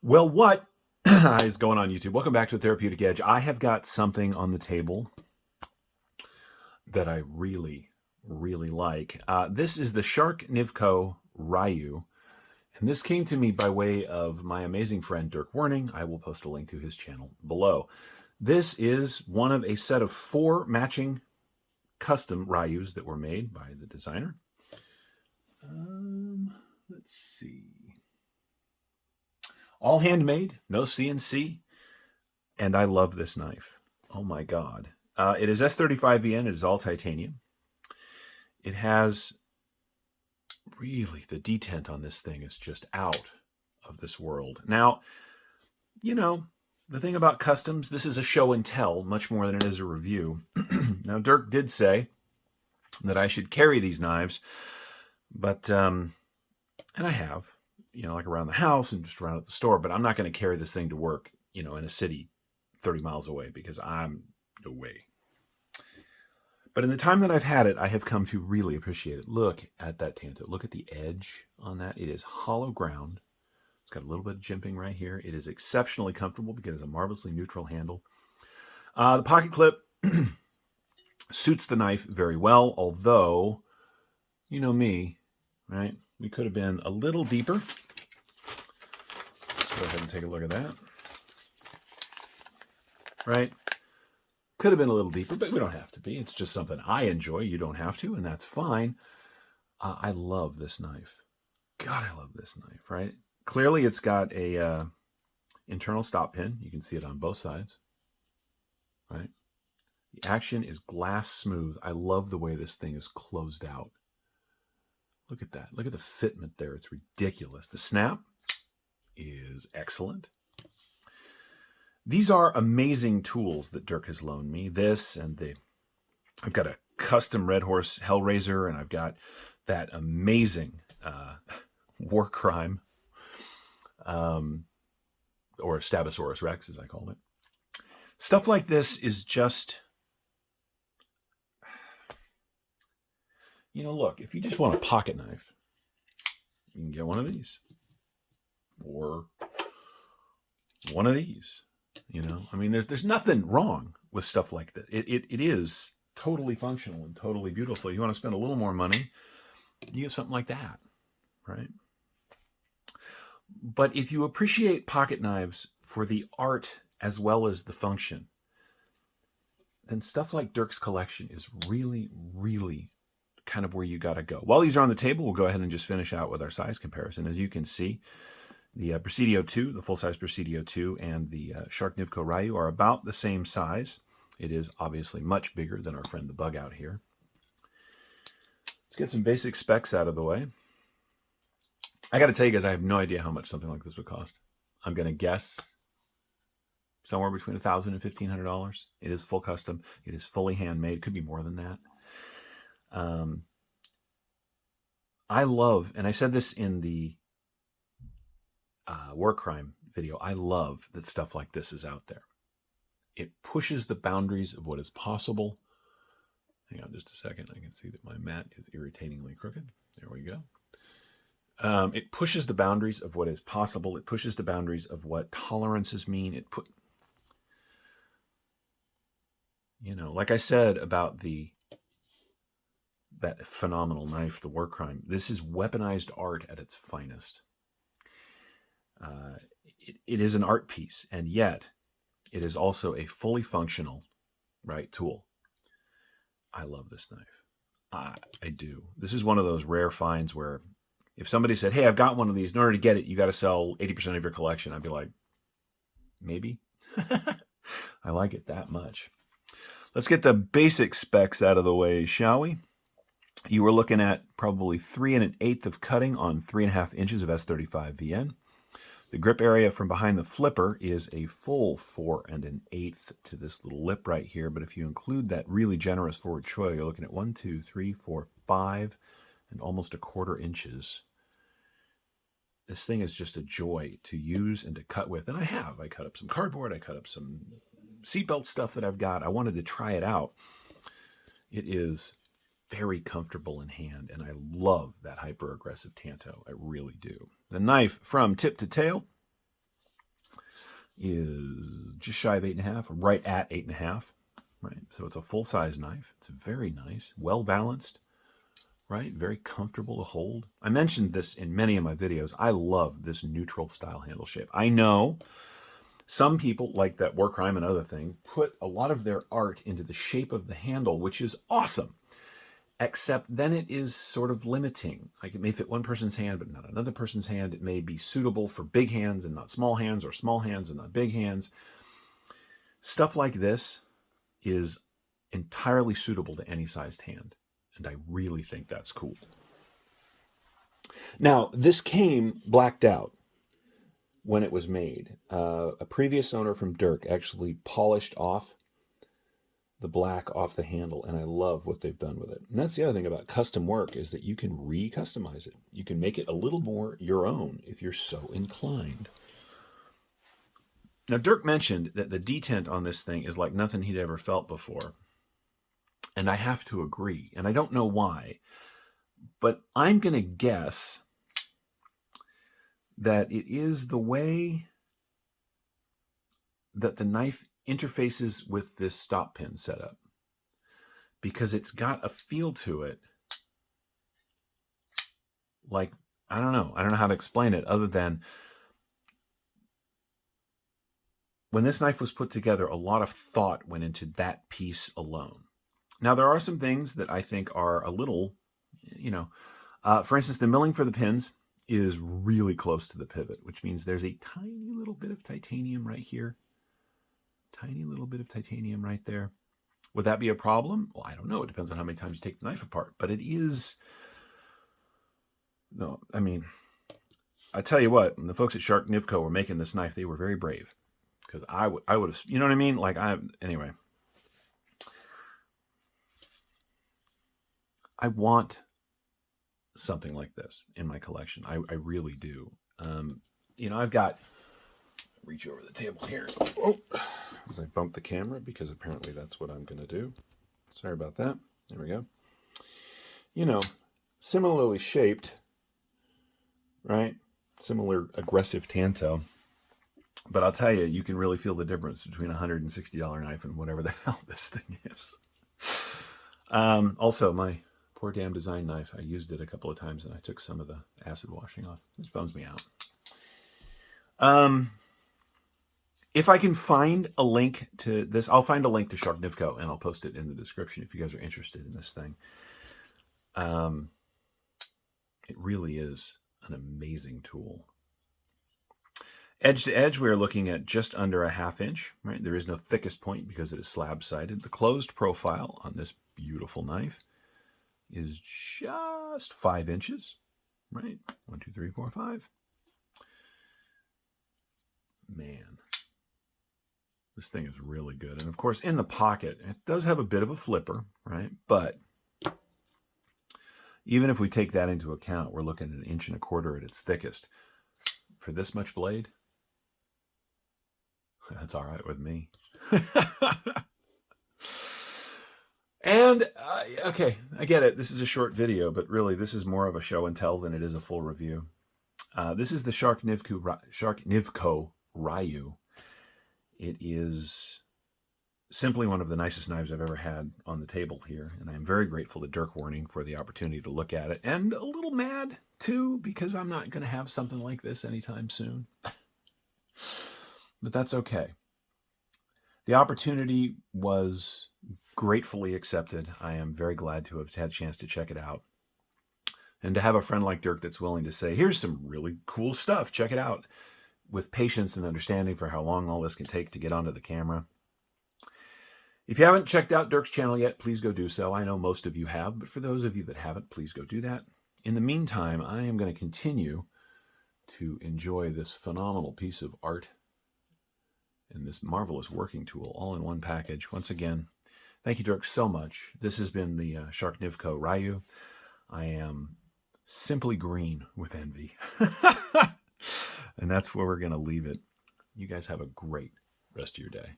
Well, what is going on YouTube? Welcome back to Therapeutic Edge. I have got something on the table that I really, really like. This is the Sharknivko Ryu, and this came to me by way of my amazing friend Dirk Werning. I will post a link to his channel below. This is one of a set of 4 matching custom Ryus that were made by the designer. Let's see. All handmade, no CNC, and I love this knife. Oh my God. It is S35VN, it is all titanium. It has really, the detent on this thing is just out of this world. Now, you know, the thing about customs, this is a show and tell much more than it is a review. Now, Dirk did say that I should carry these knives, but, and I have, like around the house and just around at the store, but I'm not going to carry this thing to work, in a city 30 miles away because I'm away. But in the time that I've had it, I have come to really appreciate it. Look at that Tanto. Look at the edge on that. It is hollow ground. It's got a little bit of jimping right here. It is exceptionally comfortable because it's a marvelously neutral handle. The pocket clip suits the knife very well, although, you know me, right? We could have been a little deeper. Let's go ahead and take a look at that. Right? Could have been a little deeper, but we don't have to be. It's just something I enjoy. You don't have to, and that's fine. I love this knife. God, I love this knife, right? Clearly, it's got a internal stop pin. You can see it on both sides, right? The action is glass smooth. I love the way this thing is closed out. Look at that. Look at the fitment there. It's ridiculous. The snap is excellent. These are amazing tools that Dirk has loaned me. This and I've got a custom Red Horse Hellraiser, and I've got that amazing War Crime, or Stabosaurus Rex, as I call it. Stuff like this is just, look, if you just want a pocket knife, you can get one of these. Or one of these. There's nothing wrong with stuff like that. It is totally functional and totally beautiful. You want to spend a little more money, you get something like that, right? But if you appreciate pocket knives for the art as well as the function, then stuff like Dirk's collection is really, really kind of where you got to go. While these are on the table, we'll go ahead and just finish out with our size comparison. As you can see, the Presidio 2, the full-size Presidio 2, and the Sharknivko Ryu are about the same size. It is obviously much bigger than our friend the Bug out here. Let's get some basic specs out of the way. I got to tell you guys, I have no idea how much something like this would cost. I'm going to guess somewhere between $1,000 and $1,500. It is full custom. It is fully handmade. It could be more than that. I love, and I said this in the War Crime video, I love that stuff like this is out there. It pushes the boundaries of what is possible. Hang on just a second. I can see that my mat is irritatingly crooked. There we go. It pushes the boundaries of what is possible. It pushes the boundaries of what tolerances mean. Like I said about that phenomenal knife, the War Crime, this is weaponized art at its finest. It is an art piece, and yet it is also a fully functional, tool. I love this knife. I do. This is one of those rare finds where if somebody said, hey, I've got one of these, in order to get it, you got to sell 80% of your collection, I'd be like, maybe. I like it that much. Let's get the basic specs out of the way, shall we? You were looking at probably 3 1/8 of cutting on 3.5 inches of S35VN. The grip area from behind the flipper is a full 4 1/8 to this little lip right here. But if you include that really generous forward choil, you're looking at 1, 2, 3, 4, 5, and almost 1/4 inches. This thing is just a joy to use and to cut with. And I cut up some cardboard. I cut up some seatbelt stuff that I've got. I wanted to try it out. It is very comfortable in hand, and I love that hyper-aggressive Tanto. I really do. The knife from tip to tail is just shy of 8.5, right at 8.5. Right, so it's a full-size knife. It's very nice, well-balanced, right? Very comfortable to hold. I mentioned this in many of my videos. I love this neutral style handle shape. I know some people, like that War Crime and other thing, put a lot of their art into the shape of the handle, which is awesome. Except then it is sort of limiting. Like it may fit one person's hand, but not another person's hand. It may be suitable for big hands and not small hands, or small hands and not big hands. Stuff like this is entirely suitable to any sized hand. And I really think that's cool. Now, this came blacked out when it was made. A previous owner from Dirk actually polished off the black off the handle, and I love what they've done with it. And that's the other thing about custom work, is that you can re-customize it. You can make it a little more your own if you're so inclined. Now, Dirk mentioned that the detent on this thing is like nothing he'd ever felt before. And I have to agree. And I don't know why. But I'm going to guess that it is the way that the knife interfaces with this stop pin setup. Because it's got a feel to it. Like, I don't know how to explain it other than when this knife was put together, a lot of thought went into that piece alone. Now, there are some things that I think are a little, for instance, the milling for the pins is really close to the pivot, which means there's a tiny little bit of titanium right here. Tiny little bit of titanium right there. Would that be a problem? Well, I don't know. It depends on how many times you take the knife apart. But it is... No, I mean, I tell you what, when the folks at Sharknivko were making this knife, they were very brave. Because I would have, you know what I mean? Anyway. I want something like this in my collection. I really do. I've got, reach over the table here. Oh, as I bump the camera, because apparently that's what I'm going to do. Sorry about that. There we go. Similarly shaped, right? Similar aggressive Tanto. But I'll tell you, you can really feel the difference between a $160 knife and whatever the hell this thing is. Also, my poor damn design knife, I used it a couple of times and I took some of the acid washing off, which bums me out. If I can find a link to this, I'll find a link to Sharknivko and I'll post it in the description if you guys are interested in this thing. It really is an amazing tool. Edge to edge, we are looking at just under a 1/2 inch, right? There is no thickest point because it is slab-sided. The closed profile on this beautiful knife is just 5 inches, right? 1, 2, 3, 4, 5. Man, this thing is really good. And of course, in the pocket, it does have a bit of a flipper, right? But even if we take that into account, we're looking at 1.25 inches at its thickest. For this much blade, that's all right with me. And, okay, I get it. This is a short video, but really this is more of a show and tell than it is a full review. This is the Sharknivko Ryu. It is simply one of the nicest knives I've ever had on the table here, and I'm very grateful to Dirk Warning for the opportunity to look at it, and a little mad, too, because I'm not going to have something like this anytime soon. But that's okay. The opportunity was gratefully accepted. I am very glad to have had a chance to check it out. And to have a friend like Dirk that's willing to say, here's some really cool stuff, check it out, with patience and understanding for how long all this can take to get onto the camera. If you haven't checked out Dirk's channel yet, please go do so. I know most of you have, but for those of you that haven't, please go do that. In the meantime, I am going to continue to enjoy this phenomenal piece of art and this marvelous working tool all in one package. Once again, thank you, Dirk, so much. This has been the Sharknivko Ryu. I am simply green with envy. And that's where we're going to leave it. You guys have a great rest of your day.